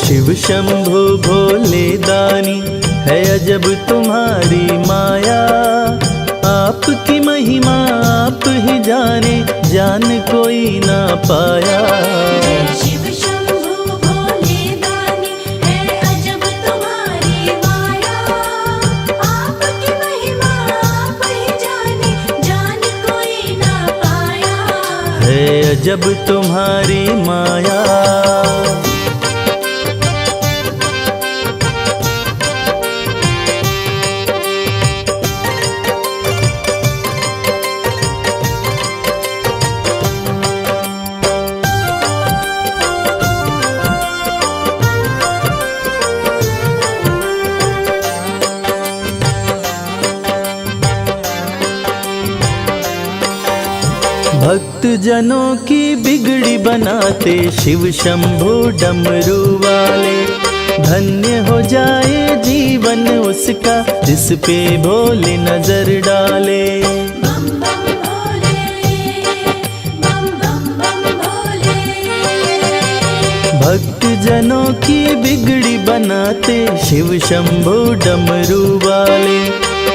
शिव शंभु भोले दानी है अजब तुम्हारी माया। आपकी महिमा आप ही जाने, जान कोई ना पाया। शिव शंभु भोले दानी है अजब तुम्हारी माया। आपकी महिमा आप ही जाने, जान कोई ना पाया। है अजब तुम्हारी माया। भक्त जनों की बिगड़ी बनाते शिव शंभु डमरू वाले। धन्य हो जाए जीवन उसका जिस पे भोले नजर डाले। बम बम भोले, बम बम बम भोले। भक्त जनों की बिगड़ी बनाते शिव शंभु डमरू वाले।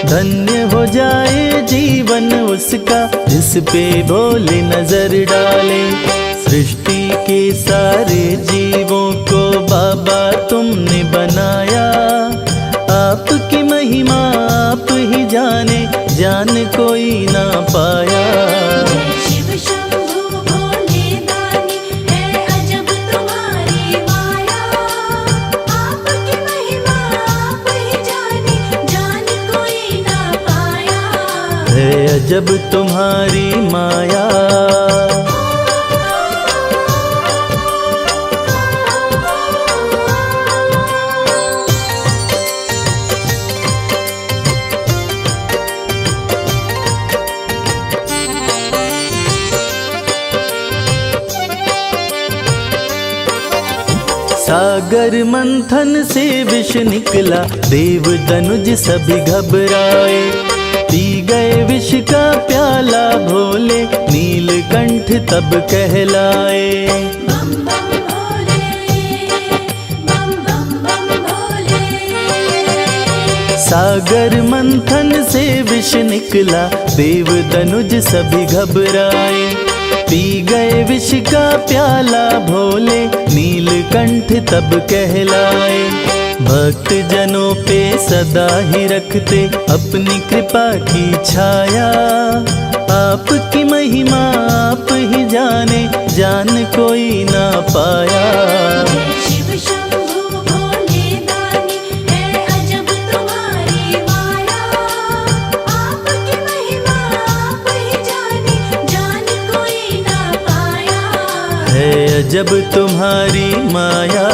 धन्य हो जाए जीवन उसका जिस पे भोले नजर डाले। सृष्टि के सारे जीवों को बाबा तुमने बनाया। आपकी महिमा आप ही जाने, जान कोई ना पाया। शिव शंभु भोले दानी है अजब तुम्हारी माया। आपकी महिमा आप ही जाने, जान कोई ना पाया। है अजब तुम्हारी माया। सागर मंथन से विष निकला, देव दनुज सभी घबराए। पी गए विष का प्याला भोले, नीलकंठ तब कहलाए। बम बम भोले, बम बम बम भोले। सागर मंथन से विष निकला, देव दनुज सभी घबराए। पी गए विष का प्याला भोले, नीलकंठ तब कहलाए। भक्त जनों पे सदा ही रखते अपनी कृपा की छाया। आपकी महिमा आप ही जाने, जान कोई ना पाया। शिव शंभु भोले दानी है अजब तुम्हारी माया। आपकी महिमा आप ही जाने, जान कोई ना पाया। है अजब तुम्हारी माया।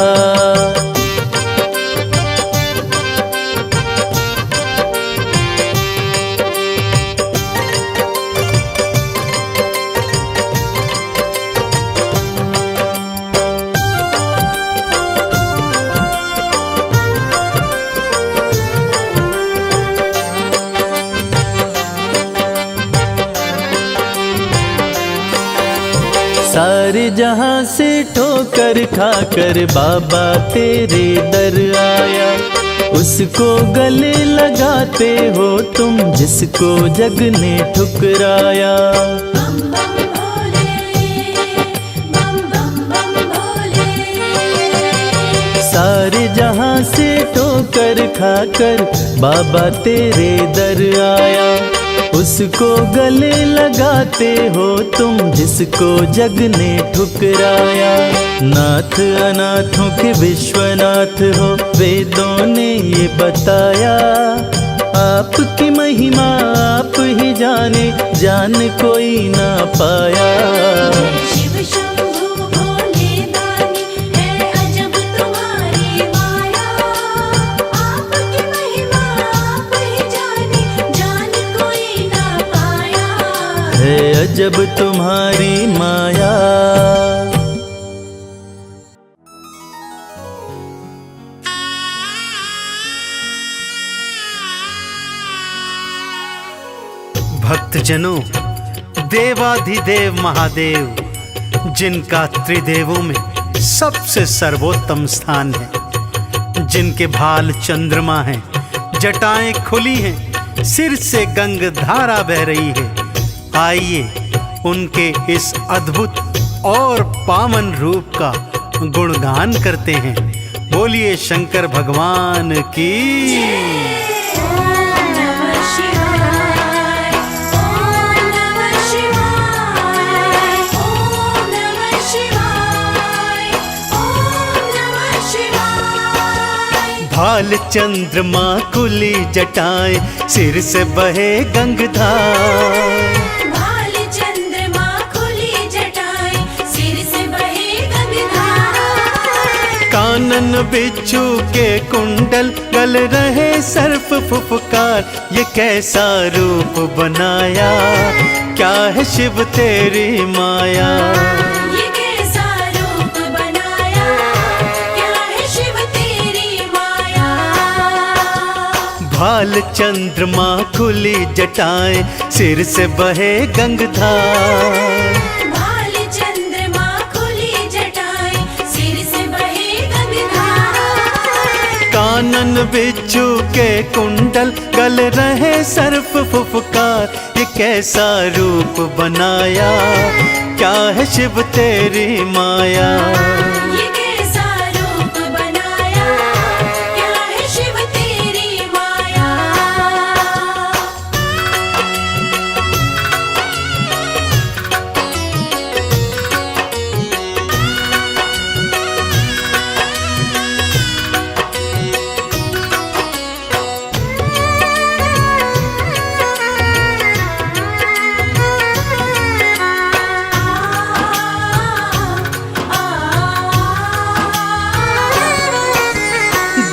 सारे जहां से ठोकर खाकर बाबा तेरे दर आया। उसको गले लगाते हो तुम जिसको जग ने ठुकराया। बम बम भोले, बम बम बम भोले। सारे जहां से ठोकर खाकर बाबा तेरे दर आया। उसको गले लगाते हो तुम जिसको जग ने ठुकराया। नाथ अनाथों के विश्वनाथ हो, वेदों ने ये बताया। आपकी महिमा आप ही जाने, जान कोई ना पाया। शिव शंभु भोले दानी है अजब तुम्हारी माया। आपकी महिमा आप ही जाने, जान कोई ना पाया। है अजब तुम्हारी माया। भक्तजनों, देवाधिदेव महादेव जिनका त्रिदेवों में सबसे सर्वोत्तम स्थान है। जिनके भाल चंद्रमा हैं, जटाएं खुली हैं, सिर से गंग धारा बह रही है। आइए उनके इस अद्भुत और पावन रूप का गुणगान करते हैं। बोलिए शंकर भगवान की। ओम नमः शिवाय, ओम नमः शिवाय, ओम नमः शिवाय, ओम नमः शिवाय। भाल चंद्रमा खुली जटाएं, सिर से बहे गंगधार। भाल चंद्रमा खुली जटाएं, सिर से बहे गंगाधार। कानन बिच्छू के कुंडल, गल रहे सर्प फुफकार। ये कैसा रूप बनाया, क्या है शिव तेरी माया। ये कैसा रूप बनाया, क्या है शिव तेरी माया। भाल चंद्रमा खुली जटाएं, सिर से बहे गंगधार। भाल चंद्रमा खुली जटाएं, सिर से बहे गंगाधार। कानन बिच्छू के कुंडल, गल रहे सर्प फुफकार। ये कैसा रूप बनाया, क्या है शिव तेरी माया। ये कैसा रूप बनाया, क्या है शिव तेरी माया।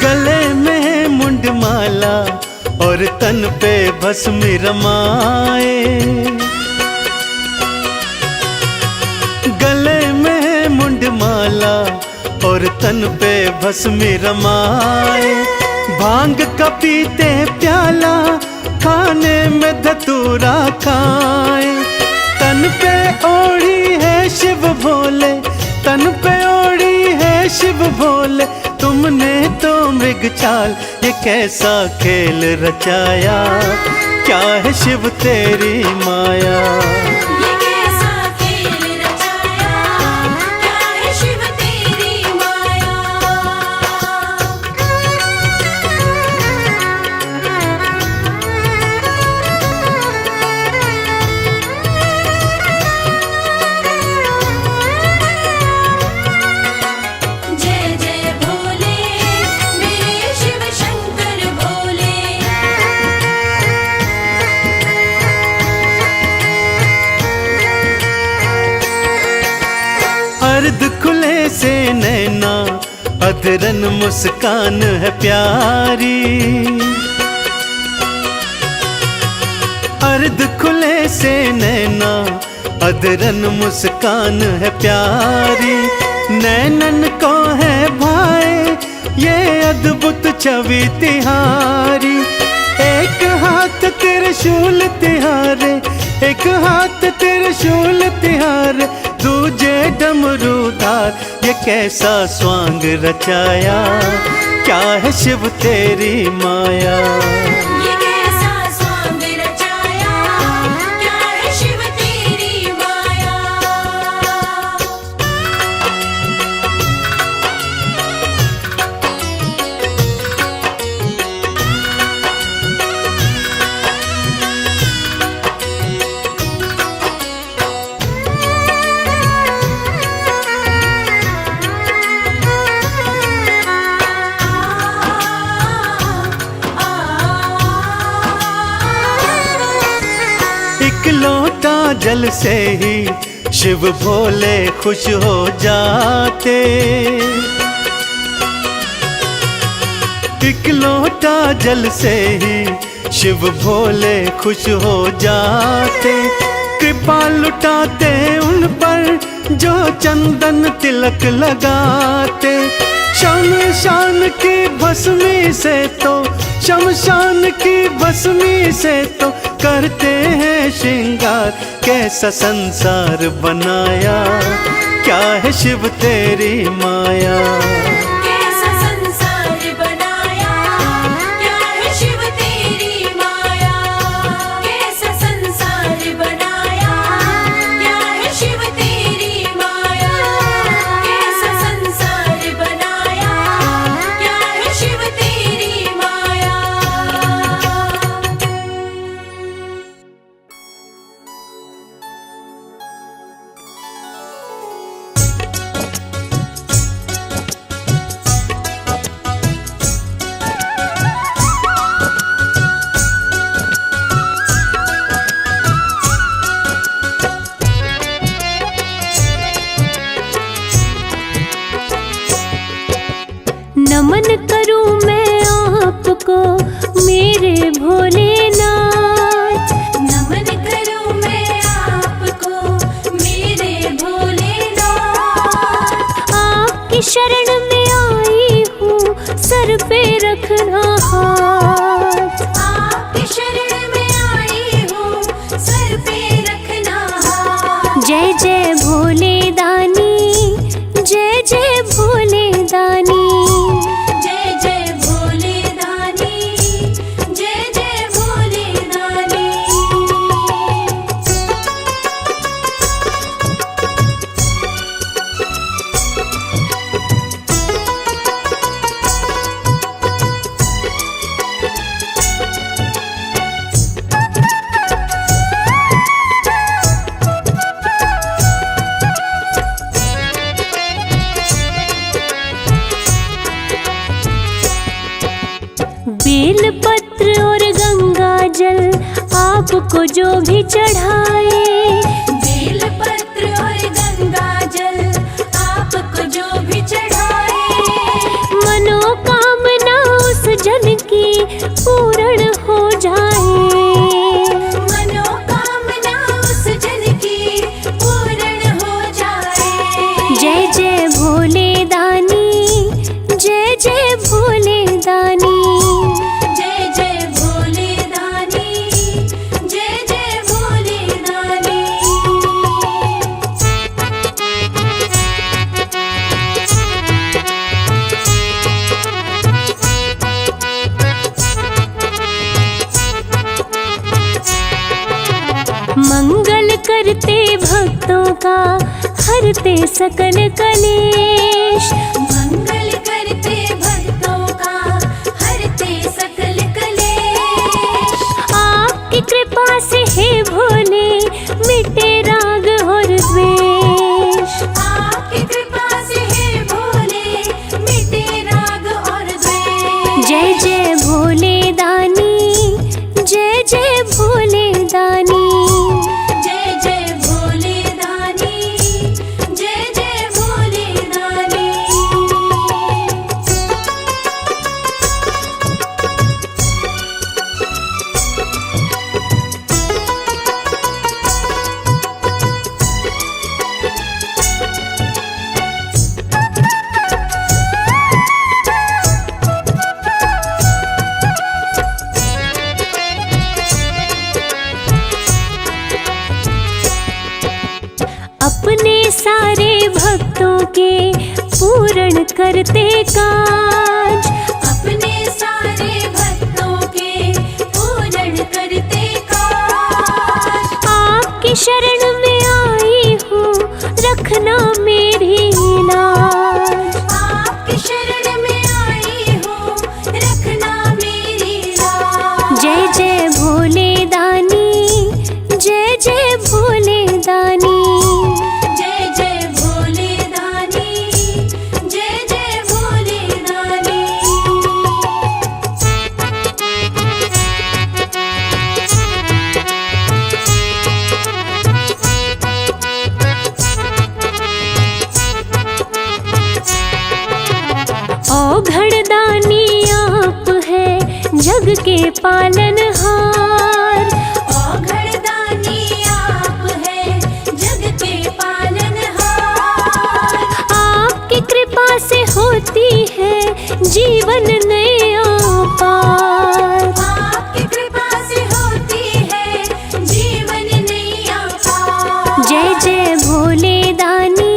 गले में मुंडमाला और तन पे भस्म रमाए। गले में मुंडमाला और तन पे भस्म रमाए। भांग का पीते प्याला, खाने में धतूरा खाए। तन पे ओढ़ी है शिव भोले, तन पे ओढ़ी है शिव भोले। तुमने तो मृग चाल, ये कैसा खेल रचाया, क्या है शिव तेरी माया। ये कैसा खेल रचाया, क्या है शिव तेरी माया। जय जय भोले, मेरे शिव शंकर भोले। अर्ध खुले से नैना, अधरन मुस्कान है प्यारी। अर्ध खुले से नैना, अधरन मुस्कान है प्यारी। नैनन को है भाए ये अद्भुत छवि तिहारी। एक हाथ त्रिशूल तिहारे, एक हाथ त्रिशूल तिहारे, दूजे डमरूधार। ये कैसा स्वांग रचाया, क्या है शिव तेरी माया। ये कैसा स्वांग रचाया, क्या है शिव तेरी माया। एक लोटा जल से ही शिव भोले खुश हो जाते। एक लोटा जल से ही शिव भोले खुश हो जाते। कृपा लुटाते उन पर जो चंदन तिलक लगाते। शमशान की भस्मी से तो, शमशान की भस्मी से तो करते हैं श्रृंगार। कैसा संसार बनाया, क्या है शिव तेरी माया। कैसा संसार बनाया, क्या है शिव तेरी माया। कैसा संसार बनाया, क्या है शिव तेरी माया। कैसा संसार बनाया, क्या है शिव तेरी माया। नमन करूं मैं आपको मेरे भोलेनाथ। नमन करूं मैं आपको मेरे भोलेनाथ। आपकी शरण में आई हूँ, सर पे रखना हाथ। आपकी शरण में आई हूँ, सर पे रखना हाथ। जय जय भोले दानी, जय जय भोले दानी। जय जय भोले दानी, जय जय भोले दानी। बेल पत्र और गंगा जल आपको जो भी चढ़ाए। बेल पत्र और गंगा जल आपको जो भी चढ़ाए। मनोकामना उस जन की पूर्ण हो जाए। मनोकामना उस जन की पूर्ण हो जाए। जय जय भोले दानी, जय जय भोले दानी। जय जय भोले दानी, जय जय भोले दानी। मंगल करते भक्तों का, हरते सकल कलेश। मंगल करते भक्तों का, हरते सकल कलेश। आपकी कृपा से हे भोले मिटे राग और द्वेष। आपकी कृपा से हे भोले मिटे राग और द्वेष। जय जय भोले दानी, जय जय भोले दानी। जय जय भोले दानी, जय जय भोले दानी। अपने सारे भक्तों के पूर्ण करते काज। अपने सारे भक्तों के पूर्ण करते काज। आपकी शरण में आई हूँ, रखना मेरी लाज। आपकी शरण में आई हूँ, रखना मेरी लाज। जय जय भोले दानी, जय जय भोले दानी। जय जय भोले दानी, जय जय भोले दानी। औघड़ दानी आप है, जग के पालनहार। औघड़ दानी आप है, जग के पालनहार। आपकी कृपा से होती है जीवन नया पार। आपकी कृपा से होती है जीवन नैया पार। जय जय भोले दानी,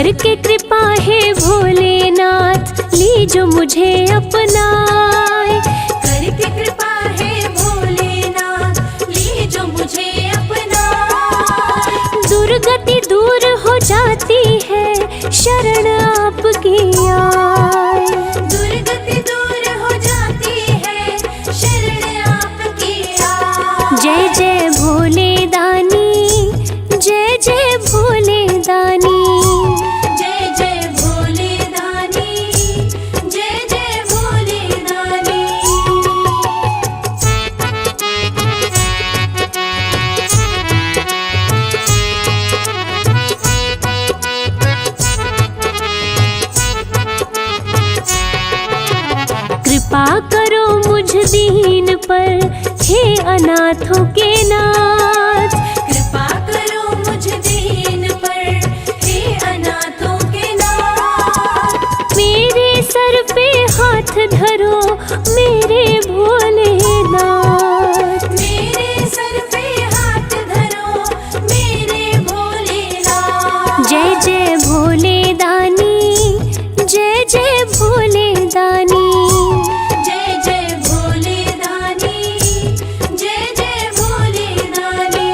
करके कृपा है भोलेनाथ, लीजो मुझे अपनाए। करके कृपा है भोलेनाथ, लीजो मुझे अपनाए। दुर्गति दूर हो जाती है, शरण आपकी आए। दुर्गति दूर हो जाती है, शरण आपकी आए। जय जय भोले दानी, जय जय भोले दानी। जय जय भोले दानी, जय जय भोले दानी। कृपा करो मुझ दीन पर, हे अनाथों के नाथ। कृपा करो मुझ दीन पर, हे अनाथों के नाथ। मेरे सर पे हाथ धरो मेरे भोलेनाथ। मेरे सर पे हाथ धरो मेरे भोलेनाथ। जय जय भोले दानी, जय जय भोले दानी। जय जय भोले दानी, जय जय भोले दानी।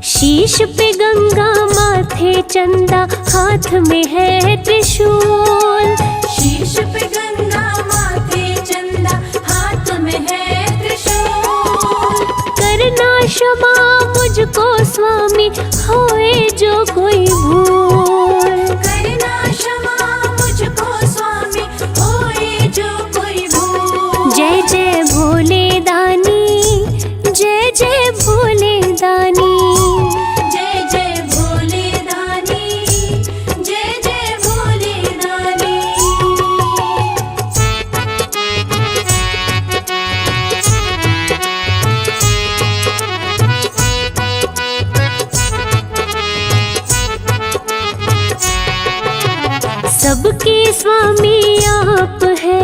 शीश पे गंगा, माथे चंदा, हाथ में है त्रिशूल। शीश पे गंगा, माथे चंदा, हाथ में है त्रिशूल। करना क्षमा मुझको स्वामी, होए जो कोई भूल। करना क्षमा मुझको स्वामी, होए जो कोई भूल। जय जय भोले दानी, जय जय भोले दानी। जय जय भोले दानी, जय जय भोले दानी। सबके स्वामी आप है,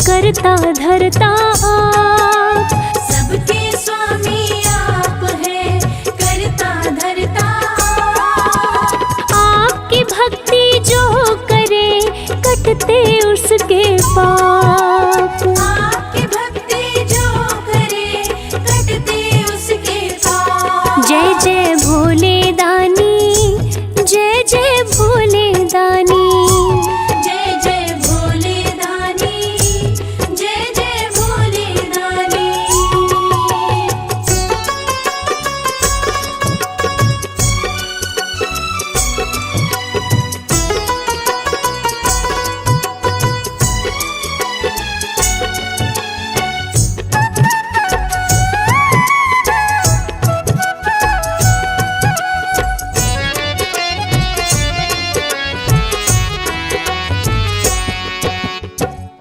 करता धरता आप। सबके स्वामी आप है, करता धरता आप। आपकी भक्ति जो करे, कटते उसके पाप। आपकी भक्ति जो करे, कटते उसके पाप। जय जय भोले दानी, जय जय भोले दानी। जय जय भोले दानी, जय जय भोले दानी।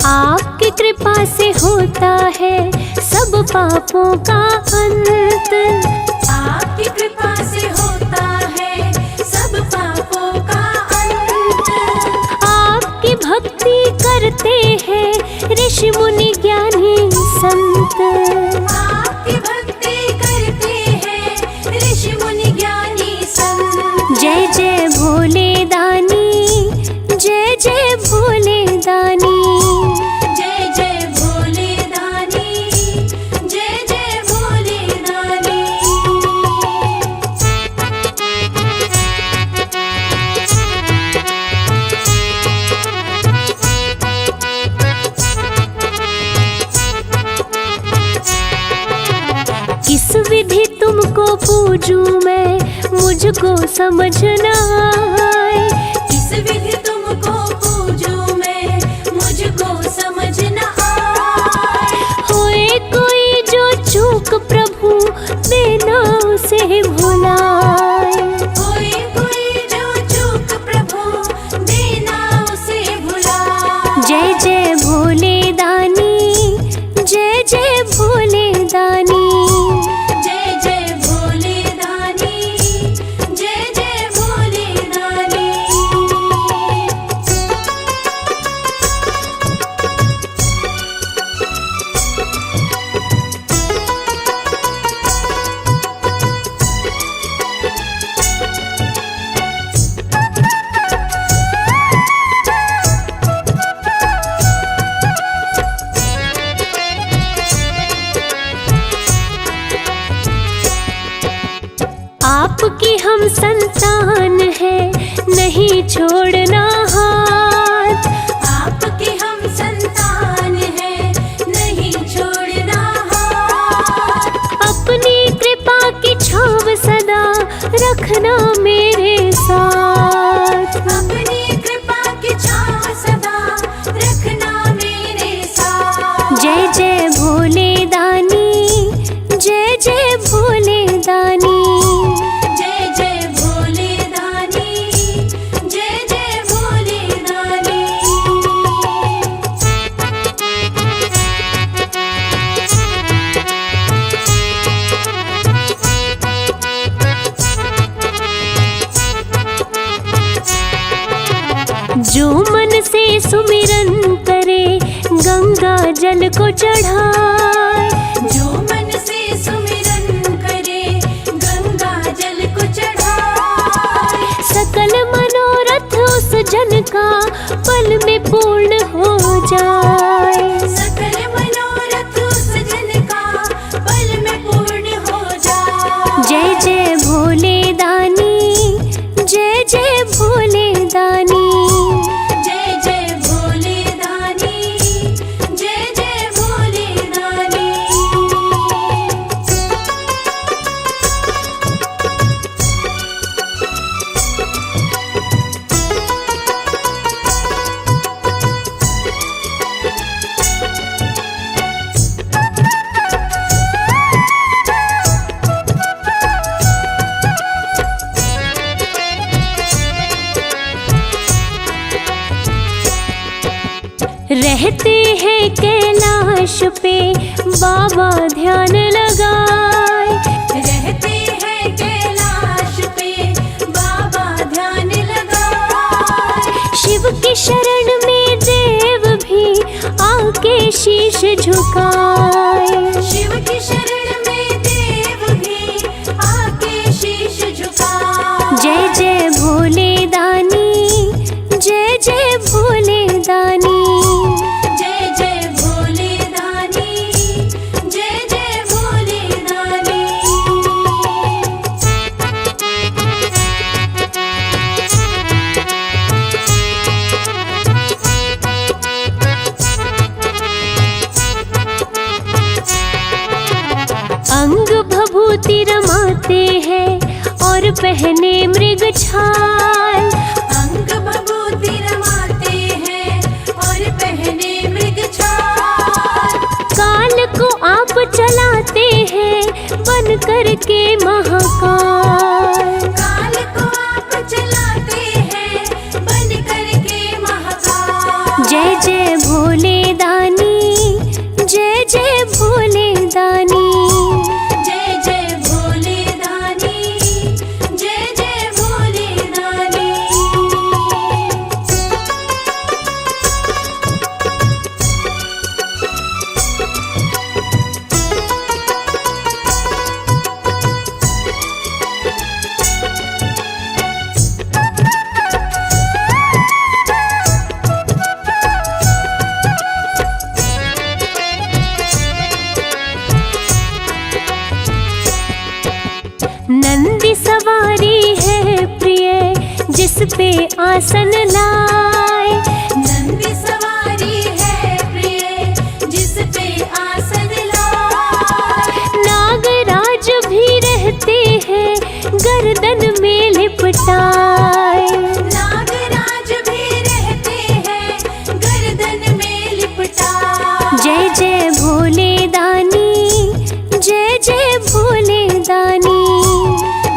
आपकी कृपा से होता है सब पापों का अंत। आपकी कृपा से होता है सब पापों का अंत। आपकी भक्ति करते हैं ऋषि मुनि ज्ञानी संत। आपकी भक्ति करते हैं ऋषि मुनि ज्ञानी संत। जय जय भोले दानी, जय जय भोले दानी। जय जय भोले दानी, जय जय भोले दानी। किस विधि तुमको पूजूं मैं, मुझको समझ न आए। किस विधि तुमको पूजूं मैं, मुझको समझ न आए। होए कोई जो चूक प्रभु, देना उसे भुलाए। कोई कोई जो चूक प्रभु, देना उसे भुला। जय जय भोले दानी, जो मन से सुमिरन करे गंगा जल को चढ़ाए। जो मन से सुमिरन करे गंगा जल को चढ़ाए। सकल मनोरथ उस जन का पल में पूर्ण हो जाए। सकल मनोरथ उस जन का पल में पूर्ण हो जाए। जय जय भोले दानी, जय जय भोले दानी। जय जय भोले दानी, जय जय भोले दानी। रहते हैं कैलाश पे बाबा ध्यान लगाए। रहते हैं कैलाश पे बाबा ध्यान लगाए। शिव की शरण में देव भी आके शीश झुकाए। शिव की शरण में देव भी आके शीश झुकाए। जय जय भोले दानी, जय जय भोले दानी। जय जय भोले दानी, जय जय भोले दानी। अंग भभूति रमाते हैं और पहने मृग छाल। अंग भभूति रमाते हैं और पहने मृग छाल। काल को आप चलाते हैं बन करके महाकाल। काल को आप चलाते हैं बन करके महाकाल। जय जय भोले दानी, जय जय भोले दानी। जय जय भोले दानी, जय जय भोले दानी। नंदी सवारी है प्रिय जिस पे आसन लाए। नंदी सवारी है प्रिय जिस पे आसन लाए। नागराज भी रहते हैं गर्दन में लिपटाए। नागराज भी रहते हैं गर्दन में लिपटाए। जय जय भोले दानी, जय जय भोले दानी।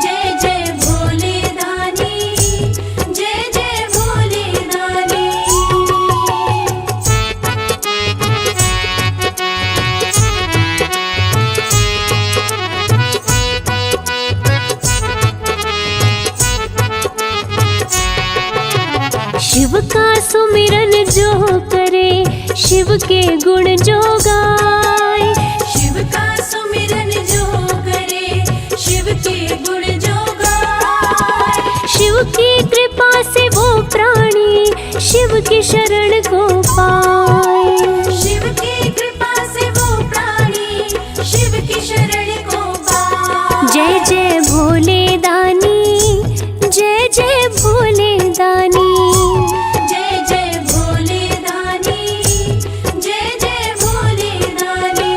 जय जय भोले दानी, जय जय भोले दानी। शिव का सुमिरन जो करे शिव के गुण जो गाए। शिव का सुमिरन जो करे शिव के गुण जो गाए। शिव की कृपा से वो प्राणी शिव की शरण को पाए। शिव की कृपा से वो प्राणी शिव की शरण को पाए। जय जय भोले दानी, जय जय भोले दानी। जय जय भोले दानी, जय जय भोले दानी।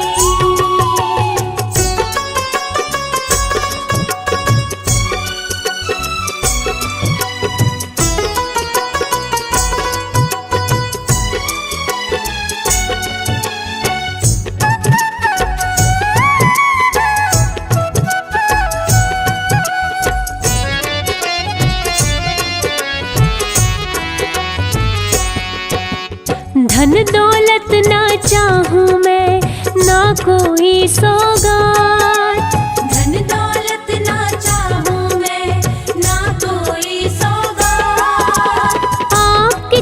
धन दौलत ना चाहूं मैं, ना कोई सौगात। धन दौलत ना चाहूं मैं, ना कोई सौगात। आपकी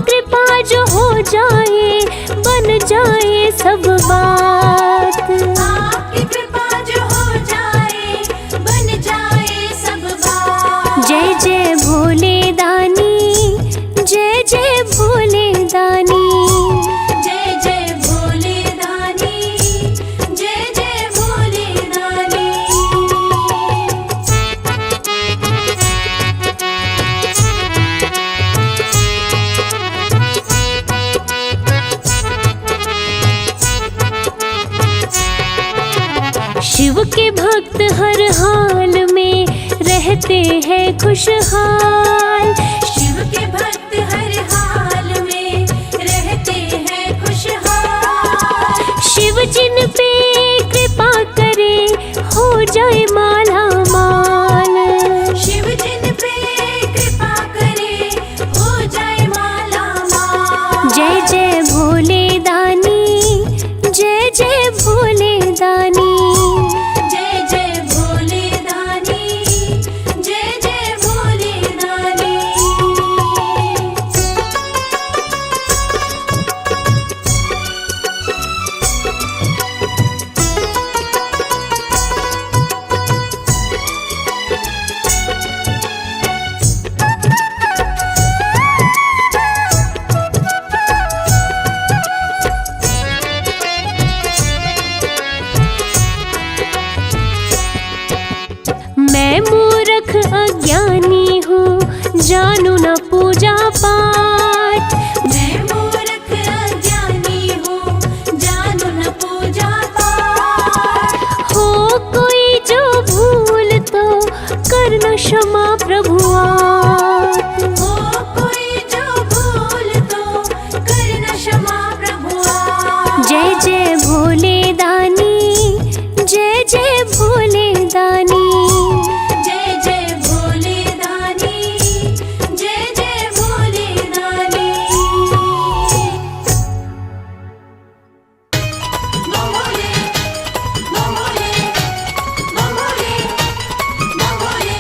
जाए सब बात। आपकी कृपा जो हो जाए, बन जाए सब बात। जय जय भोले दानी, जय जय भोले दानी। जय जय भोले दानी, जय जय भोले दानी। शिव के भक्त हर हाल में रहते हैं खुशहाल। शिव के भक्त हर हाल में रहते हैं खुशहाल। शिव जिन पे कृपा करे हो जाए माला माल। शिव जिन पे कृपा करे हो जाए माला माल। जय जय भोले दानी, जय जय भोले दानी। जय जय भोले दानी, जय जय भोले दानी। मैं मूर्ख अज्ञानी हूँ, जानू न पूजा पाठ। मैं मूर्ख अज्ञानी हूँ, जानू न पूजा पाठ। हो कोई जो भूल तो करना क्षमा प्रभु आप। हो कोई जो भूल तो करना क्षमा प्रभु आप। जय जय भोले दानी, जय जय भोले दानी। जय जय भोले दानी, जय जय भोले दानी। बम भोले, बम भोले, बम भोले, बम भोले।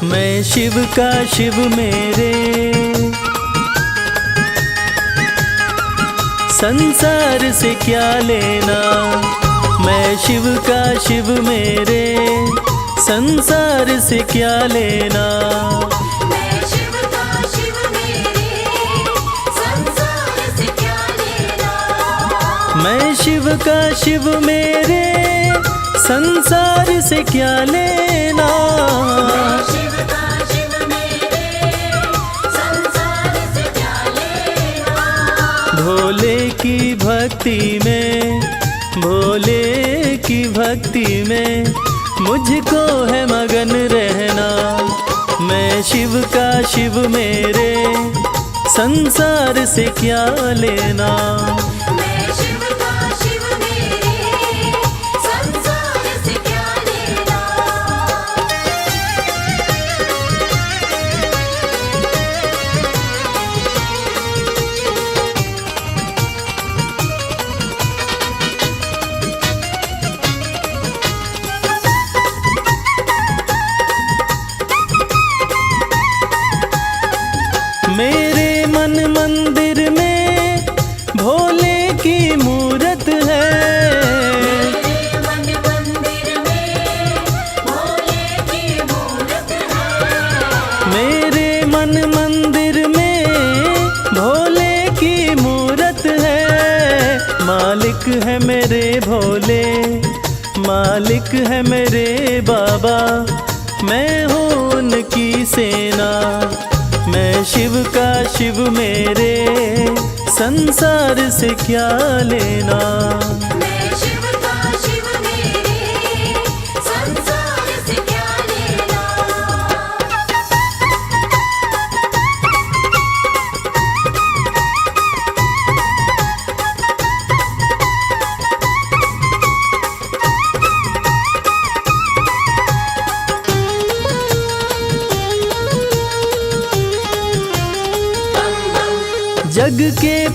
मैं शिव का शिव मेरे, संसार से क्या लेना। मैं शिव का शिव मेरे, संसार से क्या लेना। मैं शिव का शिव मेरे, संसार से क्या लेना। मैं शिव का शिव मेरे, संसार से क्या लेना। शिव का शिव मेरे, संसार से क्या लेना। भोले की भक्ति में, भोले की भक्ति में मुझको है मगन रहना। मैं शिव का शिव मेरे, संसार से क्या लेना। मैं शिव का शिव मेरे, संसार से क्या लेना। मेरे मन मंदिर में भोले की मूरत है। मेरे मन मंदिर में भोले की मूरत है। मेरे मन मंदिर में भोले की मूरत है। मालिक है मेरे भोले, मालिक है मेरे बाबा। मैं हूँ उनकी सेना। मैं शिव का शिव मेरे, संसार से क्या लेना। मैं शिव का शिव मेरे, संसार से क्या लेना।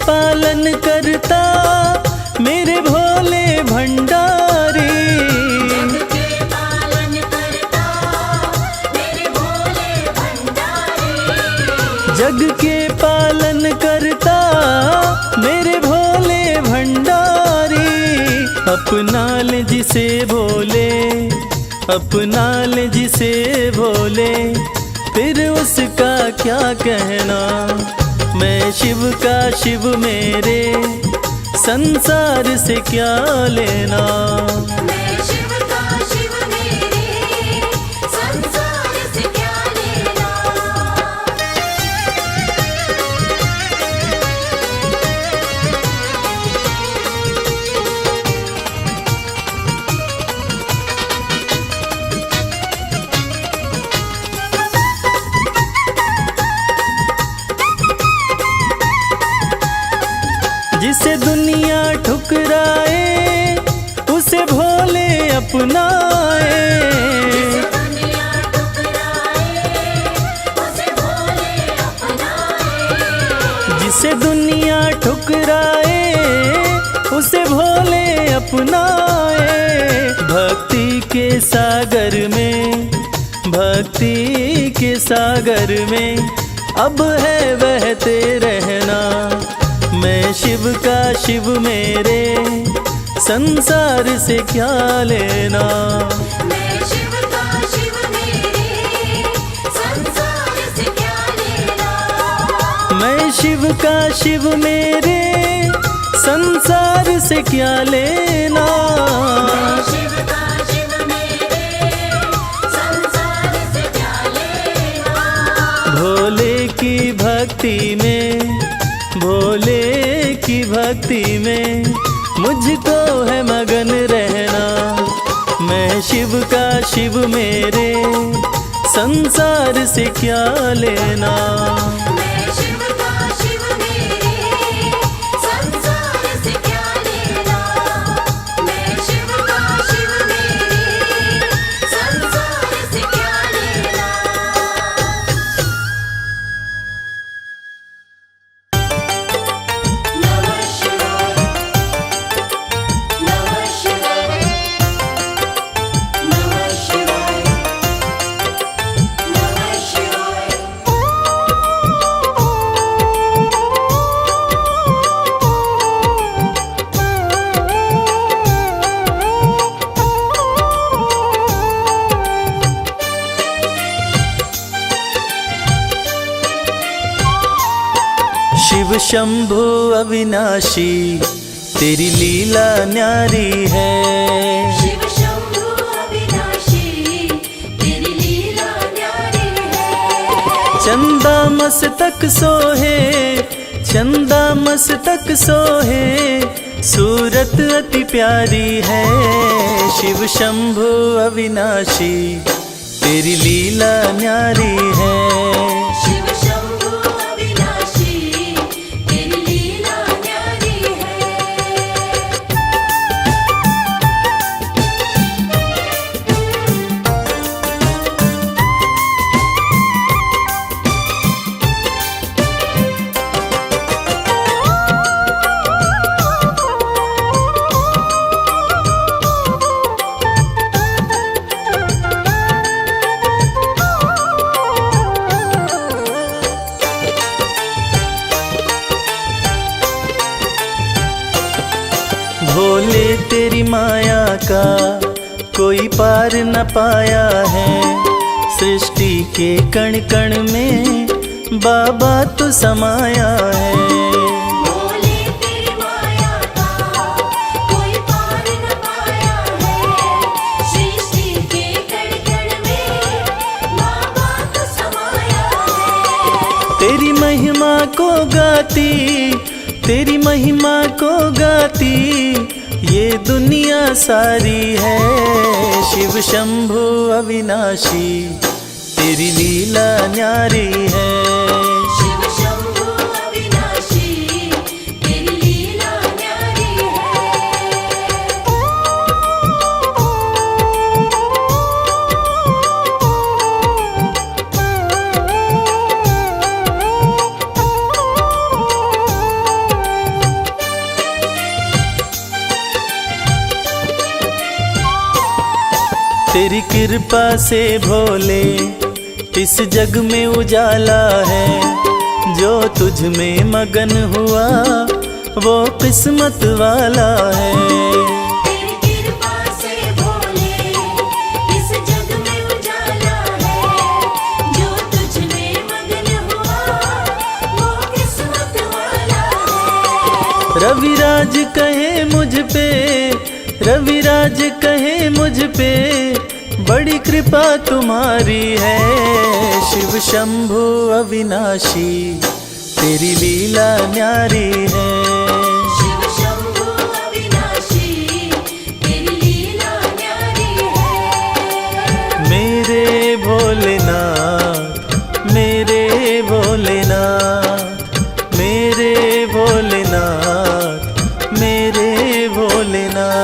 पालन करता मेरे भोले भंडारी। जग के पालन करता मेरे भोले भंडारी। जग के पालन करता मेरे भोले भंडारी। अपना ले जिसे भोले, अपना ले जिसे भोले, फिर उसका क्या कहना। मैं शिव का शिव मेरे, संसार से क्या लेना। मैं शिव का शिव मेरे, संसार से क्या लेना। जिसे दुनिया ठुकराए उसे भोले अपनाए। दुनिया ठुकराए उसे भोले अपनाए। जिसे दुनिया ठुकराए उसे भोले अपनाए। भक्ति के सागर में, भक्ति के सागर में अब है बहते रहना। मैं शिव का शिव मेरे, संसार से क्या लेना। मैं शिव का शिव मेरे, संसार से क्या लेना। मैं शिव का शिव मेरे, संसार से क्या लेना। मैं शिव का शिव मेरे, संसार से क्या लेना। भोले की भक्ति में, भोले की भक्ति में मुझको है मगन रहना। मैं शिव का शिव मेरे, संसार से क्या लेना। मैं शिव का शिव मेरे, संसार से क्या लेना। मैं शिव का शिव मेरे, संसार से क्या लेना। नमः शिवाय, नमः शिवाय, नमः शिवाय, नमः शिवाय। शिव शंभु अविनाशी तेरी लीला न्यारी है। शिव शंभु अविनाशी तेरी लीला न्यारी है। चंदा मस्तक सोहे, चंदा मस्तक सोहे, सूरत अति प्यारी है। शिव शंभु अविनाशी तेरी लीला न्यारी है। शिव शंभु अविनाशी तेरी लीला न्यारी है। भोले तेरी माया का कोई पार न पाया है। सृष्टि के कण कण में बाबा तू समाया है। भोले तेरी माया का कोई पार न पाया है। सृष्टि के कण कण में बाबा तू समाया है। तेरी महिमा को गाती, तेरी महिमा को गाती ये दुनिया सारी है। शिव शंभु अविनाशी तेरी लीला न्यारी है। शिव शंभु अविनाशी तेरी लीला न्यारी है। तेरी कृपा से भोले इस जग में उजाला है। जो तुझ में मगन हुआ वो किस्मत वाला है। तेरी कृपा से भोले इस जग में उजाला है। जो तुझ में मगन हुआ वो किस्मत वाला है। रविराज कहे मुझ पे, रविराज कहे मुझ पे, बड़ी कृपा तुम्हारी है। शिव शंभु अविनाशी तेरी लीला न्यारी है। शिव शंभु अविनाशी तेरी लीला न्यारी है। मेरे भोलेनाथ, मेरे भोलेनाथ, मेरे भोलेनाथ, मेरे भोलेनाथ।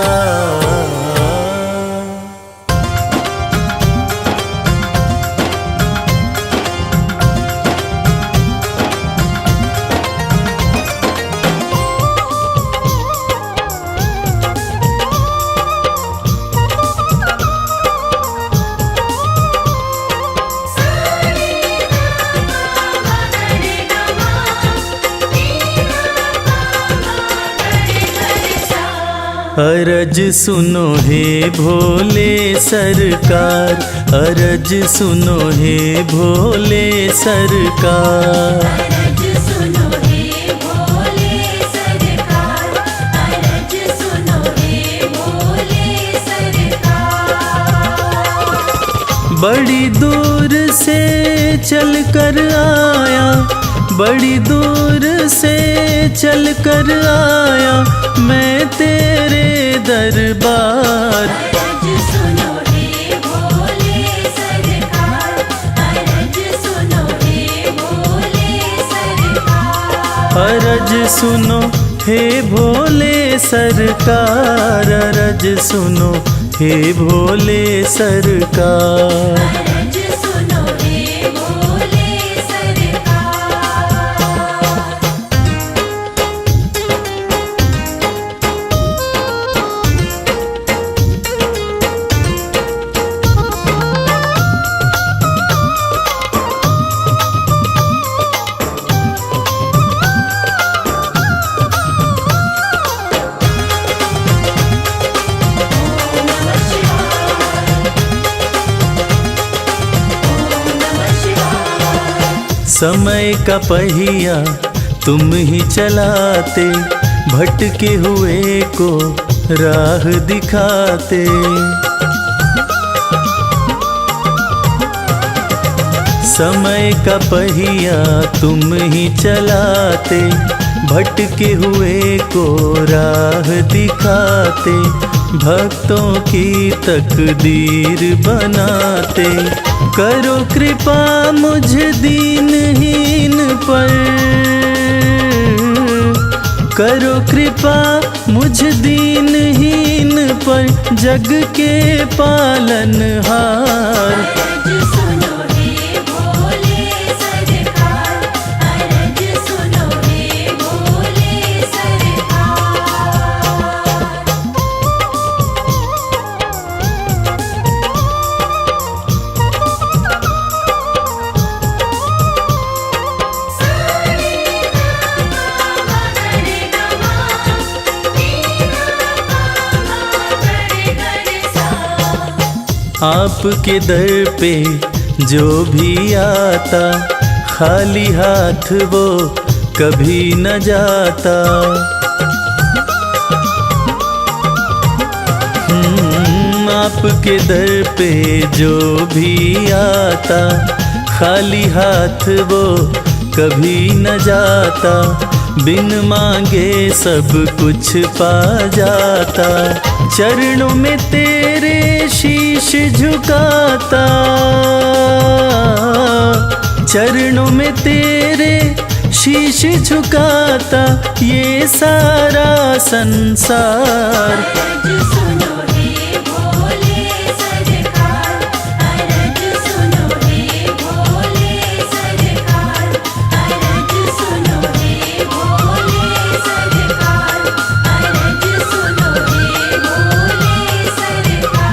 अरज सुनो हे भोले सरकार, अरज सुनो हे भोले सरकार। अरज सुनो हे भोले सरकार, अरज सुनो हे भोले सरकार। बड़ी दूर से चल कर आया, बड़ी दूर से चल कर आया मैं तेरे दरबार। अरज सुनो हे भोले सरकार, अरज सुनो हे भोले सरकार। अरज सुनो हे भोले सरकार, अरज सुनो हे भोले सरकार। अरज सुनो हे भोले सरकार। समय का पहिया तुम ही चलाते, भटके हुए को राह दिखाते। समय का पहिया तुम ही चलाते, भटके हुए को राह दिखाते। भक्तों की तकदीर बनाते, करो कृपा मुझ दीनहीन पर, करो कृपा मुझ दीनहीन पर, जग के पालनहार। अरज सुनो हे भोले सरकार, अरज सुनो हे भोले सरकार। आपके दर पे जो भी आता, खाली हाथ वो कभी न जाता। आपके दर पे जो भी आता, खाली हाथ वो कभी न जाता। बिन मांगे सब कुछ पा जाता, चरणों में तेरे शीश झुकाता, चरणों में तेरे शीश झुकाता ये सारा संसार। अरज सुनो हे भोले सरकार, अरज सुनो हे भोले सरकार, अरज सुनो हे भोले सरकार, अरज सुनो हे भोले सरकार।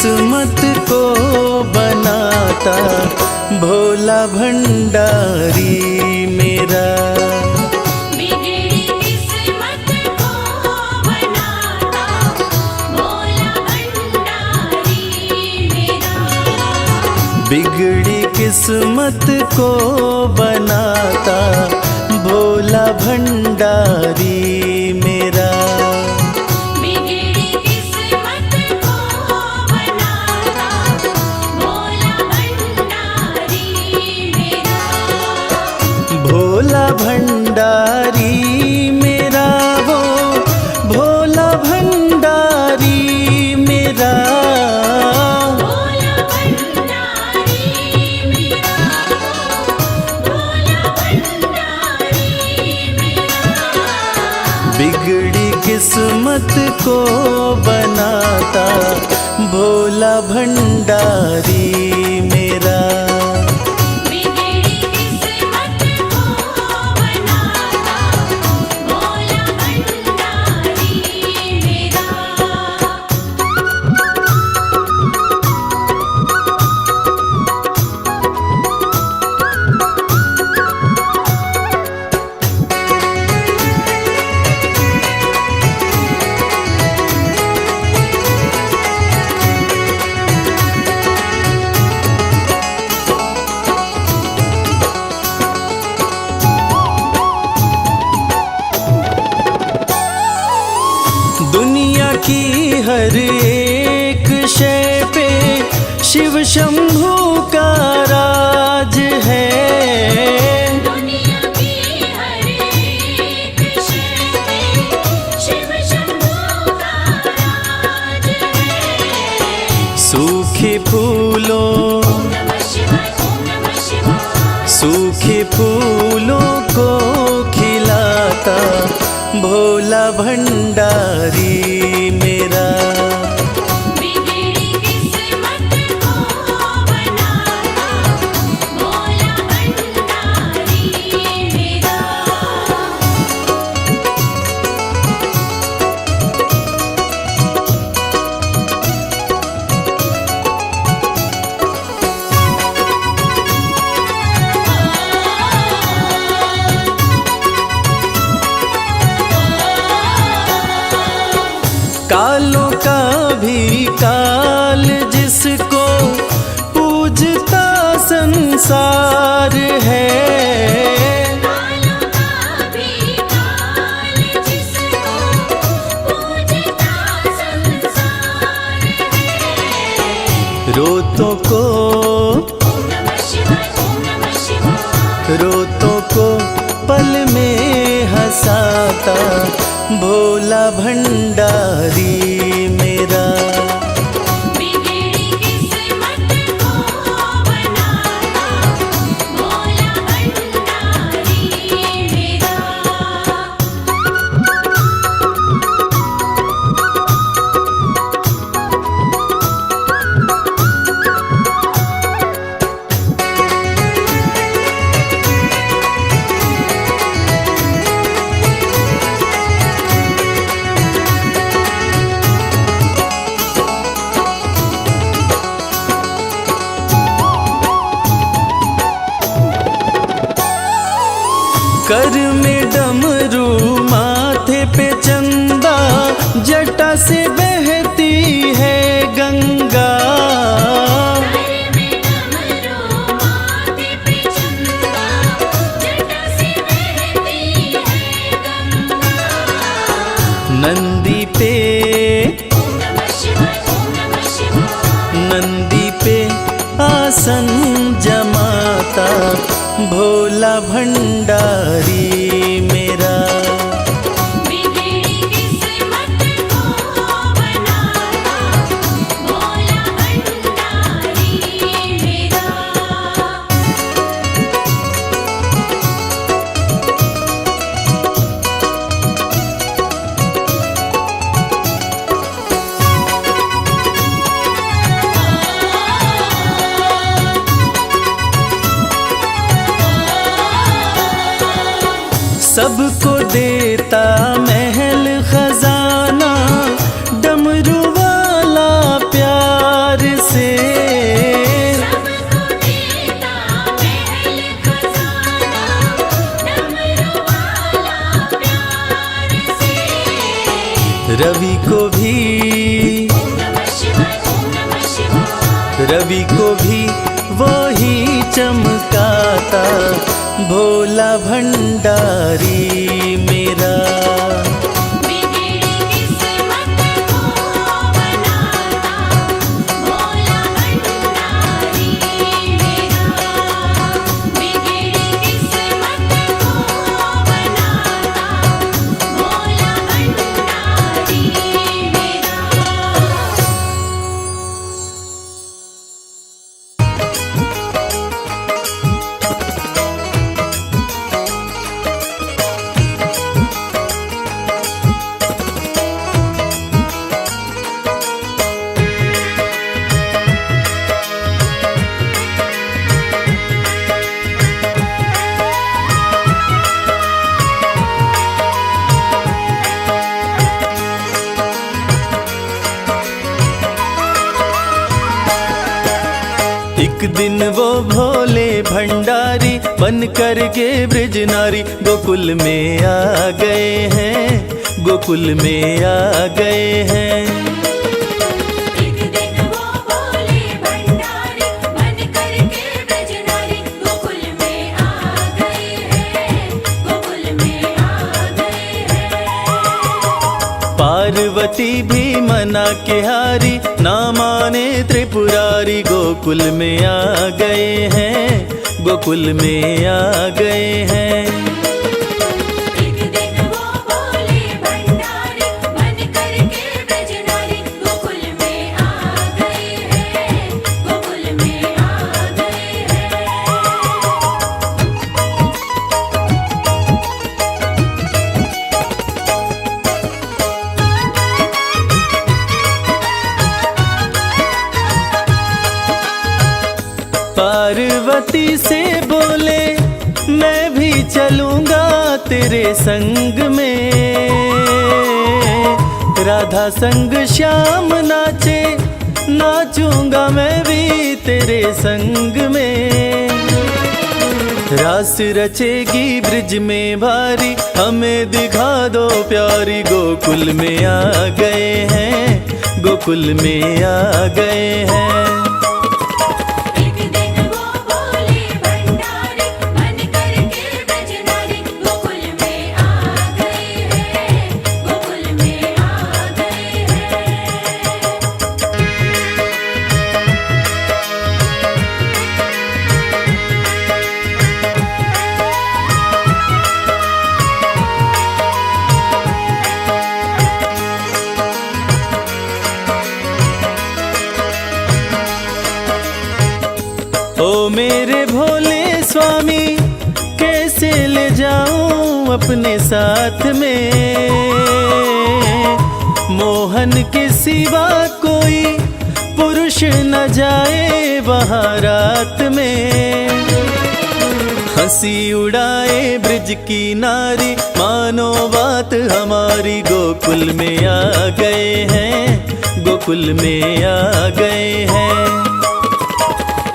किस्मत को बनाता भोला भंडारी मेरा। बिगड़ी किस्मत को बनाता भोला भंडारी मेरा। बिगड़ी किस्मत को बनाता भोला भंडारी मेरा। बिगड़ी किस्मत को बनाता भोला भंडारी मेरा। भोला भंडारी मेरा वो भोला भंडारी मेरा। भोला भंडारी मेरा। भोला भंडारी मेरा। बिगड़ी किस्मत को बनाता भोला भंडारी मेरा। बिगड़ी किस्मत को बनाता भोला भंडारी मेरा। दुनिया की हर एक शय पे शिव शंभू का राज है। दुनिया की हर एक शय पे शिव शंभू का राज है। सूखे फूलों ओम नमः शिवाय। ओम नमः शिवाय। सूखे फूलों को खिलाता भोला भंडारी मेरा। बिगड़ी किस्मत को बनाता भोला भंडारी मेरा। कालों का भी काल जिसको पूजता संसार है। कालों का भी काल जिसको पूजता संसार है। रोतों को ओम नमः शिवाय। ओम नमः शिवाय। रोतों को पल में हंसाता भोला भंडारी मेरा। बिगड़ी किस्मत को बनाता भोला भंडारी मेरा। कर में डमरू माथे पे चंदा जटा से बहती है गंगा। घर में डमरू माथे पे चंदा जटा से बहती है गंगा। नंदी पे ओम नमः शिवाय। ओम नमः शिवाय। नंदी पे आसन जमाता भोला भंडारी मेरा। बिगड़ी किस्मत को बनाता भोला भंडारी मेरा। सबको देता महल खजाना डमरू वाला प्यार रवि को भी, ओम नमः शिवाय, ओम नमः शिवाय। रवि को भी वो ही चमकाता, भोला भंडारी मेरा। बिगड़ी किस्मत को बनाता, भोला भंडारी मेरा। बिगड़ी किस्मत को बनाता, भोला भंडारी मेरा। एक दिन वो भोले भंडारी बन करके ब्रज नारी गोकुल में आ गए हैं, गोकुल में आ गए हैं। एक दिन वो भोले भंडारी बन करके ब्रज नारी गोकुल में आ गए हैं, गोकुल में आ गए हैं। पार्वती भी मना के हारी, ना माने त्रिपुरारी गोकुल में आ गए हैं, गोकुल में आ गए हैं। एक दिन वो भोले भंडारी बन करके ब्रज नारी गोकुल में आ गए हैं, गोकुल में आ गए हैं। पार्वती से बोले मैं भी चलूंगा तेरे संग में, राधा संग श्याम नाचे, नाचूंगा मैं भी तेरे संग में। रास रचेगी ब्रिज में भारी, हमें दिखा दो प्यारी गोकुल में आ गए हैं, गोकुल में आ गए हैं। एक दिन वो भोले भंडारी बन करके ब्रज नारी गोकुल में आ गए हैं, गोकुल में आ गए हैं। ओ मेरे भोले स्वामी कैसे ले जाऊं अपने साथ में, मोहन के सिवा कोई पुरुष न जाए वहाँ रात में। हंसी उड़ाए ब्रिज की नारी, मानो बात हमारी गोकुल में आ गए हैं, गोकुल में आ गए हैं।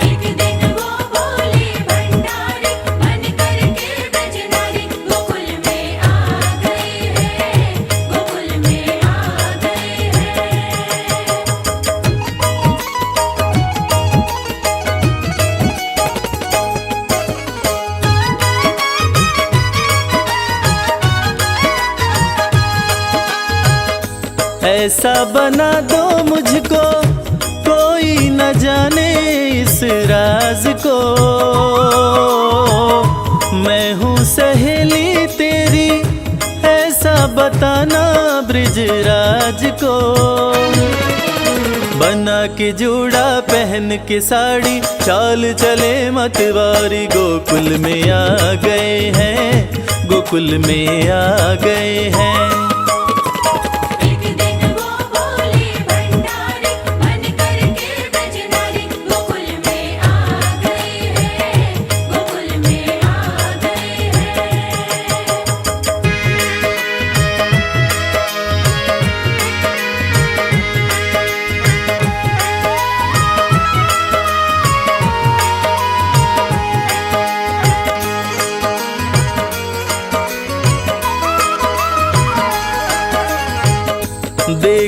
एक दिन वो भोले भंडारी बन करके ब्रज नारी गोकुल में आ गए हैं, गोकुल में आ गए हैं। ऐसा बना दो मुझको कोई न जाने इस राज को, मैं हूँ सहेली तेरी ऐसा बताना ब्रिजराज को। बना के जूड़ा पहन के साड़ी, चाल चले मतवारी गोकुल में आ गए हैं, गोकुल में आ गए हैं। एक दिन वो भोले भंडारी बन करके ब्रज नारी गोकुल में आ गए हैं, गोकुल में आ गए हैं।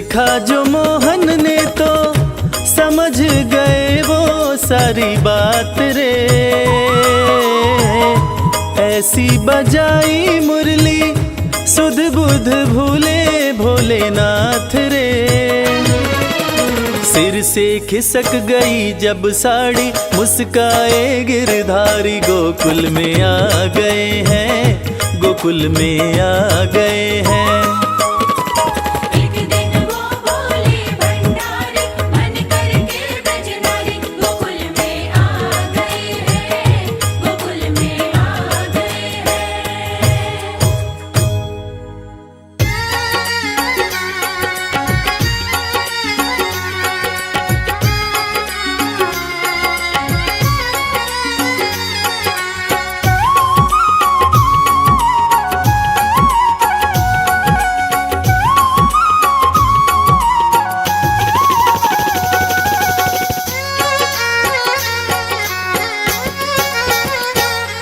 देखा जो मोहन ने तो समझ गए वो सारी बात रे। ऐसी बजाई मुरली सुध बुध भूले भोलेनाथ रे। सिर से खिसक गई जब साड़ी, मुस्काए गिरधारी गोकुल में आ गए हैं, गोकुल में आ गए हैं। एक दिन वो बोले भंडारी, मन करके ब्रजनारी, गोकुल में आ गए हैं, गोकुल में आ गए हैं।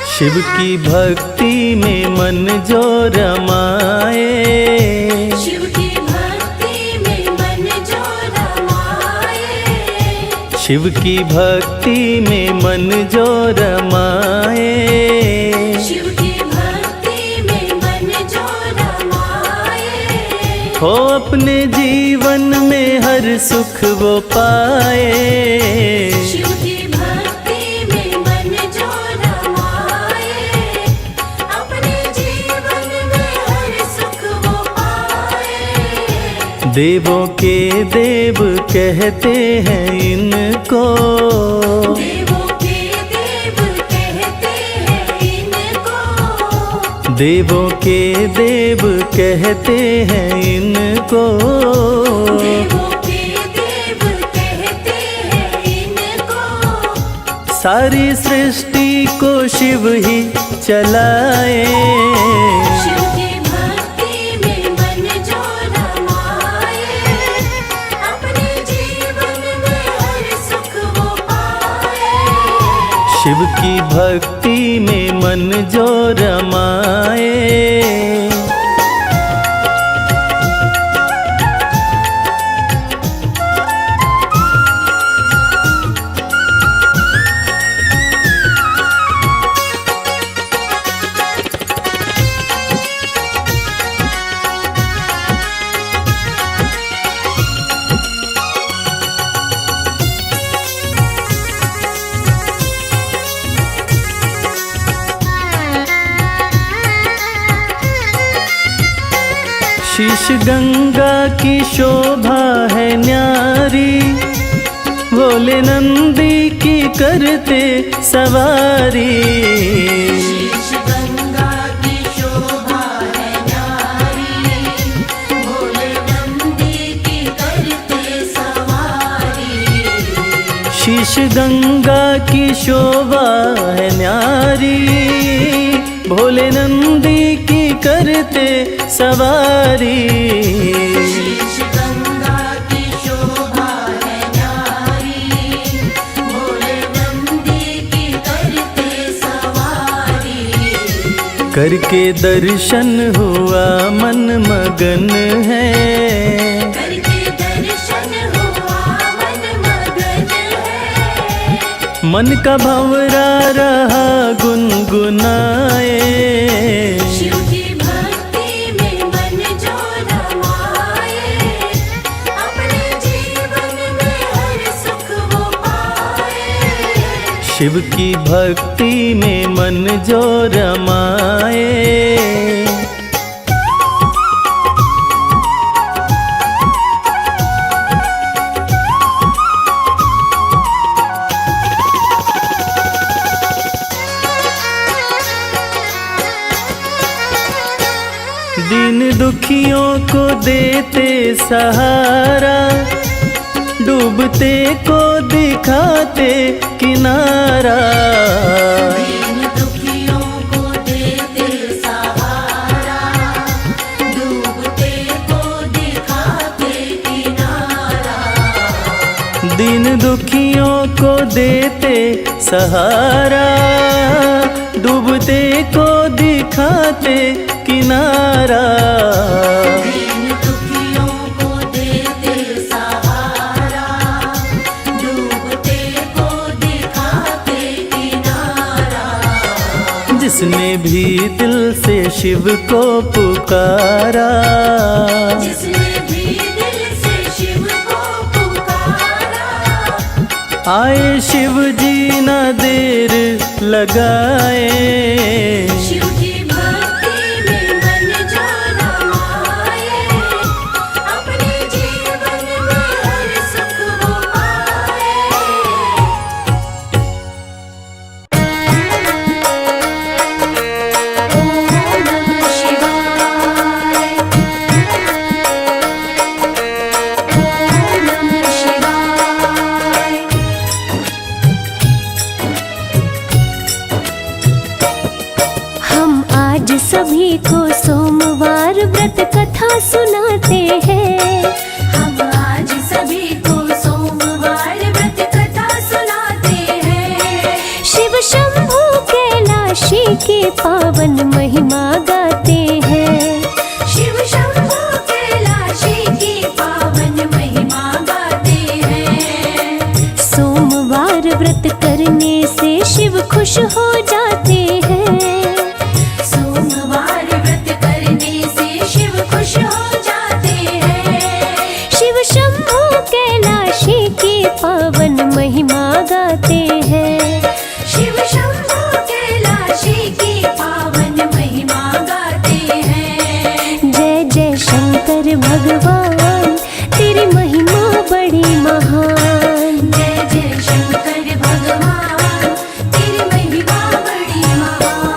शिव की भक्ति में मन जो रमाए, शिव की भक्ति में मन जो रमाए, शिव की भक्ति में मन जो रमाए। शिव की भक्ति में मन जो रमाए, हो अपने जीवन में हर सुख वो पाए। शिव की भक्ति में मन जो रमाए, अपने जीवन में हर सुख वो पाए। देवों के देव कहते हैं इनको, देवों के देव कहते हैं इनको, देवों के देव कहते हैं इनको। देवों के देव कहते हैं इनको, सारी सृष्टि को शिव ही चलाए। शिव की भक्ति में मन जो रमाए, अपने जीवन में हर सुख वो पाए। शिव की भक्ति में मन जो रमाए। शीश गंगा की शोभा है न्यारी, भोले नंदी की करते सवारी। शीश गंगा की शोभा है न्यारी, भोले नंदी की करते सवारी। शीश गंगा की शोभा है न्यारी, भोले नंदी की करते सवारी। शीश गंगा की शोभा है न्यारी, भोले नंदी की करते सवारी। करके दर्शन हुआ मन मगन है, करके दर्शन हुआ मन मगन है। मन का भंवरा रहा गुनगुनाए। शिव की भक्ति में मन जो रमाए, अपने जीवन में हर सुख वो पाए। शिव की भक्ति में मन जो रमाए। दीन दुखियों को देते सहारा, डूबते को दिखाते किनारा। दीन दुखियों को देते सहारा, डूबते को दिखाते किनारा। दीन दुखियों को देते सहारा, डूबते को दिखाते किनारा। दीन दुखियों को देते जिसने भी दिल से शिव को पुकारा, जिसने भी दिल से शिव को पुकारा, आए शिव जी न देर लगाए। शिव की भक्ति में मन जो रमाए, अपने जीवन में हर सुख वो पाए। ओम नमः शिवाय, ओम नमः शिवाय। हम आज सभी को सोमवार व्रत कथा सुनाते हैं। हम आज सभी को सोमवार व्रत कथा सुनाते हैं। शिव शंभू कैलाशी की पावन महिमा गाते हैं। शिव शंभू कैलाशी की पावन महिमा गाते हैं। सोमवार व्रत करने से शिव खुश हो जाते हैं। सोमवार व्रत करने से शिव खुश हो जाते हैं। शिव शंभू कैलाशी की पावन महिमा गाते हैं। शिव शंभू कैलाशी की पावन महिमा गाते हैं। जय जय शंकर भगवान, तेरी महिमा बड़ी महान। जय जय शंकर भगवान, तेरी महिमा बड़ी महान।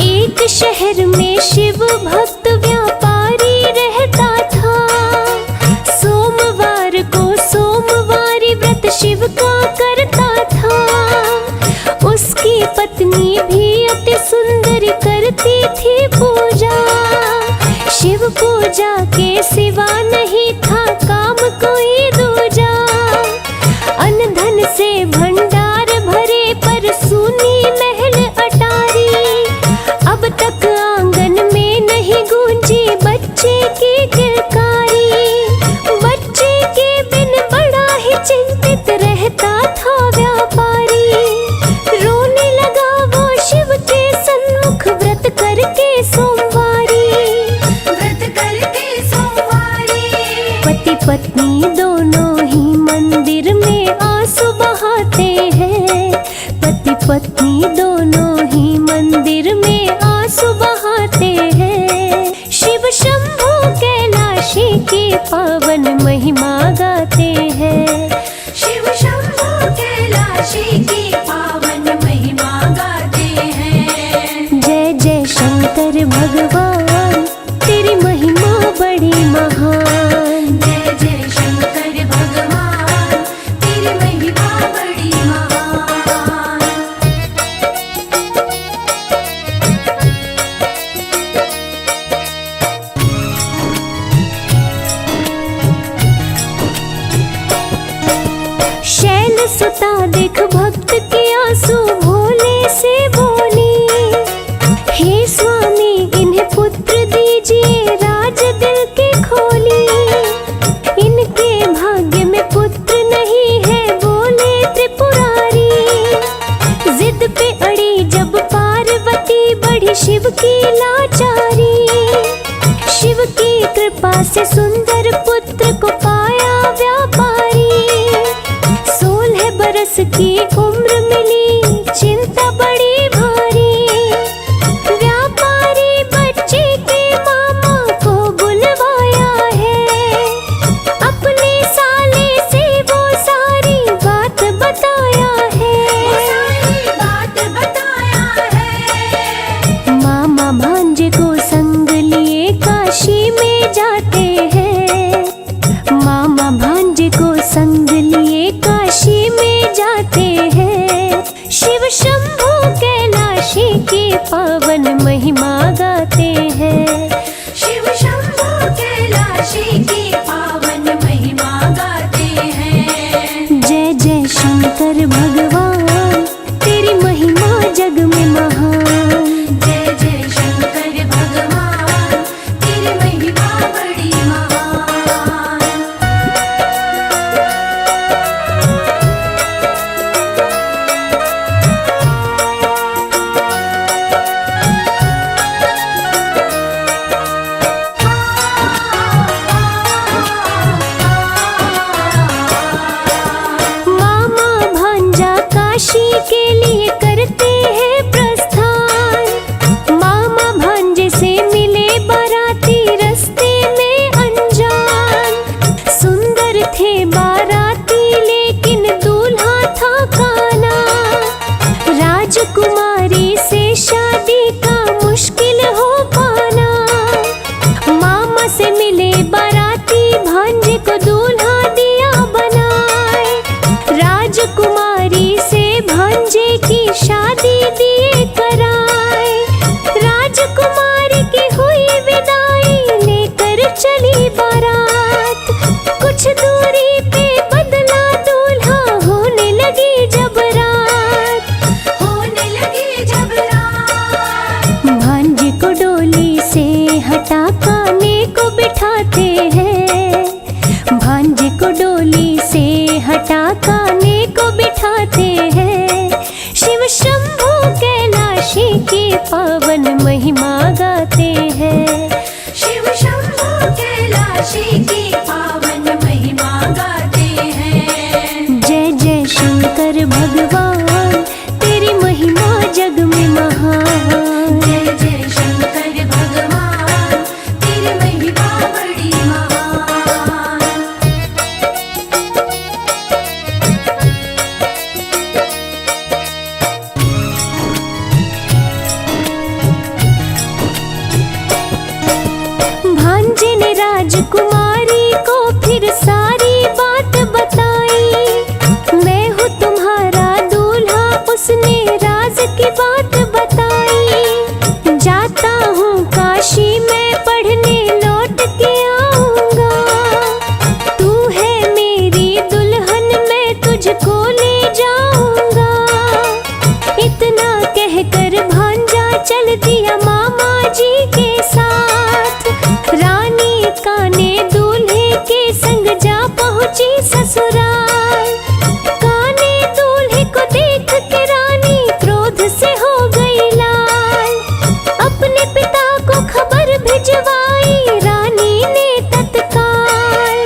एक शहर में शिव भक्त व्यापारी रहता था। सोमवार को सोमवारी व्रत शिव का करता था। उसकी पत्नी भी अति सुंदर करती थी पूजा। शिव पूजा के सिवा नहीं था काम कोई दूजा। अन्न धन से भंडार भरे पर सुनी महल अटारी। अब तक आंगन में नहीं गूंजी बच्चे की किलकारी। बच्चे के बिन बड़ा ही चिंतित रहता था व्यापारी। रोने लगा वो शिव के सन्मुख व्रत करके सोमवारी। व्रत करके सोमवारी। पति पत्नी दोनों ही मंदिर में आंसू बहाते हैं। पति पत्नी दोनों ही मंदिर में आंसू बहाते हैं। शिव शंभू कैलाशी की पावन महिमा गाते हैं। शिव शंभू कैलाशी की पावन महिमा गाते हैं। जय जय शंकर भगवान, तेरी महिमा बड़ी महान। जय जय शंकर भगवान, तेरी महिमा बड़ी महान। शैल सुता देख भक्त के आंसू भोले से बोली। हे स्वामी इन्हें पुत्र दीजिए राज दिल के खोली। इनके भाग्य में पुत्र नहीं है बोले त्रिपुरारी। जिद पे अड़ी जब पार्वती बढ़ी शिव की लाचारी। शिव की कृपा से सुंदर पुत्र को पाया व्यापारी। 16 बरस की उम्र मिली चिंता बड़ी भारी। व्यापारी बच्चे के मामा को बुलवाया है। अपने साले से वो सारी बात बताया वो है। सारी बात बताया है। मामा भांजे को संग लिए काशी में जाते हैं। मामा भांजे को संग लिए काशी में जाते हैं। शंकर भगवान तेरी महिमा जग में महान। जय जय शंकर भगवान तेरी महिमा बड़ी महान। भांजे ने राजकुमारी को फिर सारी बात बताई, मैं हूँ तुम्हारा दूल्हा उसने राज की बात बताई। जाता हूँ काशी में पढ़ने लौट के आऊंगा, तू है मेरी दुल्हन मैं तुझको ले जाऊंगा। इतना कहकर भांजा चल दिया मामा जी के साथ, रानी काने दूल्हे के संग जा पहुंची ससुराल। काने दूल्हे को देख के रानी क्रोध से हो गई लाल, अपने पिता को खबर भिजवाई रानी ने तत्काल।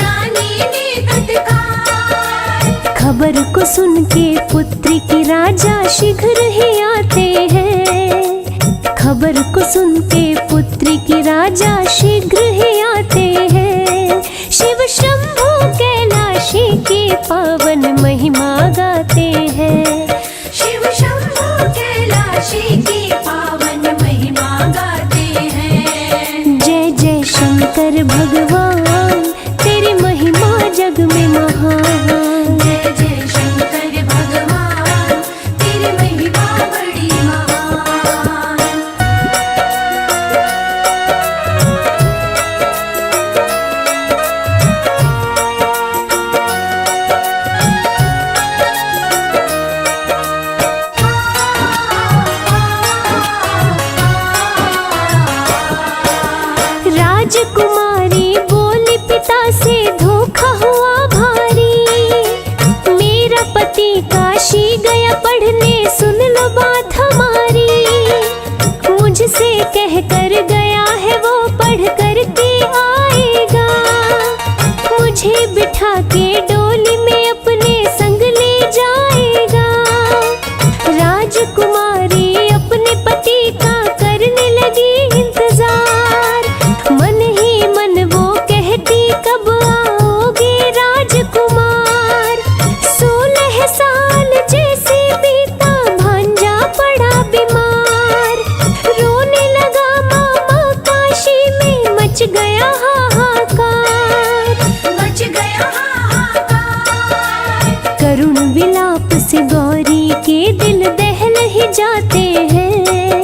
रानी ने तत्काल खबर को सुन के पुत्री की राजा शीघ्र ही आते हैं, खबर को सुन के पुत्री की राजा शीघ्र ही आते हैं। शिव शंभु कैलाशी की पावन महिमा गाते हैं। शिव शंभु कैलाशी की पावन महिमा गाते हैं। जय जय शंकर भगवान तेरी महिमा जग में महान। जय जय शंकर भगवान तेरी महिमा बड़ी महान। राजकुमारी बोली पिता से धोखा हुआ भारी, मेरा पति काशी गया पढ़ने सुन लो बात हमारी। मुझसे कह कर गया है वो पढ़ कर के आएगा, मुझे बिठा के डोली में अपने संग ले जाएगा। राजकुमारी अपने पति का करने लगी इंतजार, मन ही मन वो कहती कब आओगे राजकुमार। 16 साल जैसे बीता भांजा पड़ा बीमार, रोने लगा मामा काशी में मच गया हाहाकार। मच गया हाहाकार। करुण विलाप से गौरी के दिल दहल ही जाते हैं,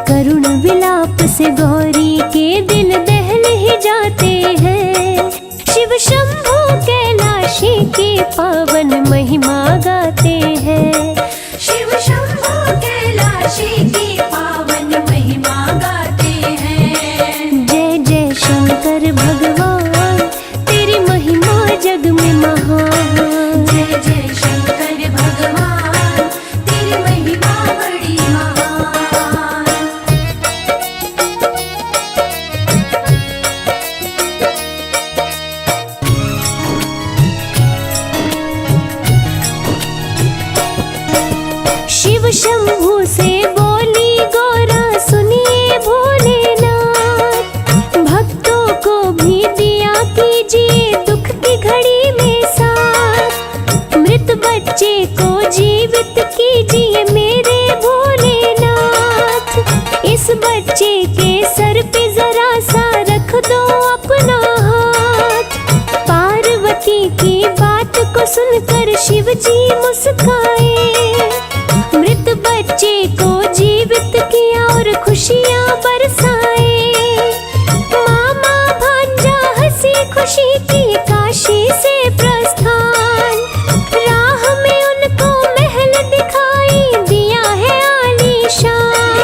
करुण विलाप से गौरी के दिल दहल ही जाते हैं। शिव शंभु कैलाशी की पावन महिमा गाते हैं। शिव शंभु कैलाशी की पावन महिमा गाते हैं। जय जय शंकर भगवान तेरी महिमा जग में महान। जय जय शंकर भगवान तेरी महिमा बड़ी महान। शिव शंभु से बोली गौरा सुनिए भोलेनाथ, भक्तों को भी दिया कीजिए दुख की घड़ी में साथ। मृत बच्चे को जीवित कीजिए मेरे भोलेनाथ, इस बच्चे के सर पे जरा सा रख दो अपना हाथ। पार्वती की बात को सुनकर शिव जी मुस्काए, मृत बच्चे को जीवित किया और खुशियां बरसाए। मामा भांजा हंसी खुशी की काशी से प्रस्थान, राह में उनको महल दिखाई दिया है आलीशान।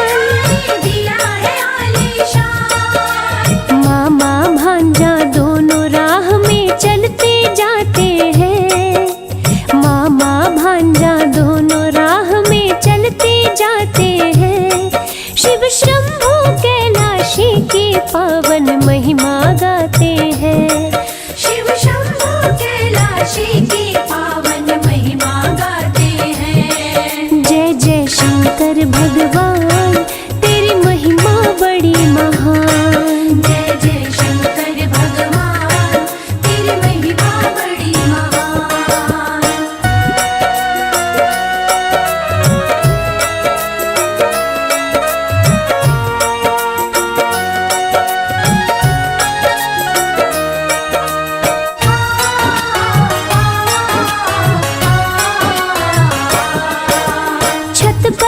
दिया है आलीशान। मामा भांजा दोनों राह में चलते जाते हैं, मामा भांजा दोनों राह में चलते जाते हैं। शिव शंभु कैलाशी की पावन महिमा गाते हैं। शिव शंभु कैलाशी की पावन महिमा गाते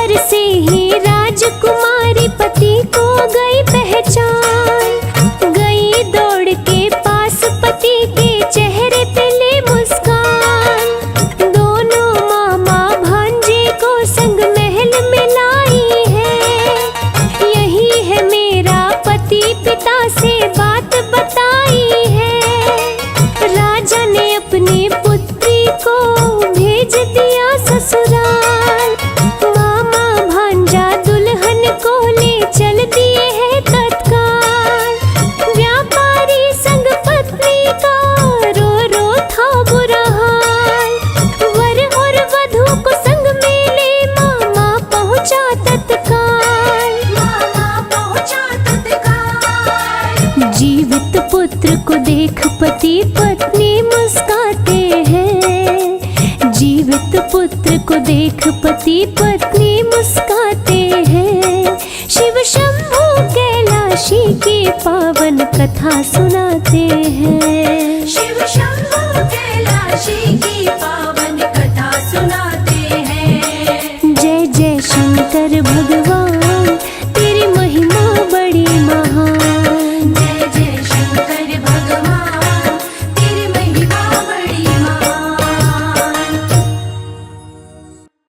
पर से ही राजकुमारी पति को गई पहचान। गई दौड़ के पास पति के चेहरे पे ले मुस्कान। दोनों मामा भांजे को संग महल में लाई है। यही है मेरा पति, पिता से बात बताई है। राजा ने अपनी पुत्री को भेज दिया ससुराल। मामा भांजा दुल्हन को ले चल दिए हैं तत्काल। व्यापारी संग पत्नी का रो रो था बुरा हाल। वर और वधू को संग में ले मामा पहुंचा तत्काल। मामा पहुंचा तत्काल। जीवित पुत्र को देख पति पत्नी मुस्काते हैं। जीवित पुत्र को देख पति पत्नी मुस्काते हैं। शिव शंभू कैलाशी की पावन कथा सुनाते हैं। शिव शंभू कैलाशी की पावन कथा सुनाते हैं। जय जय शंकर भगवान।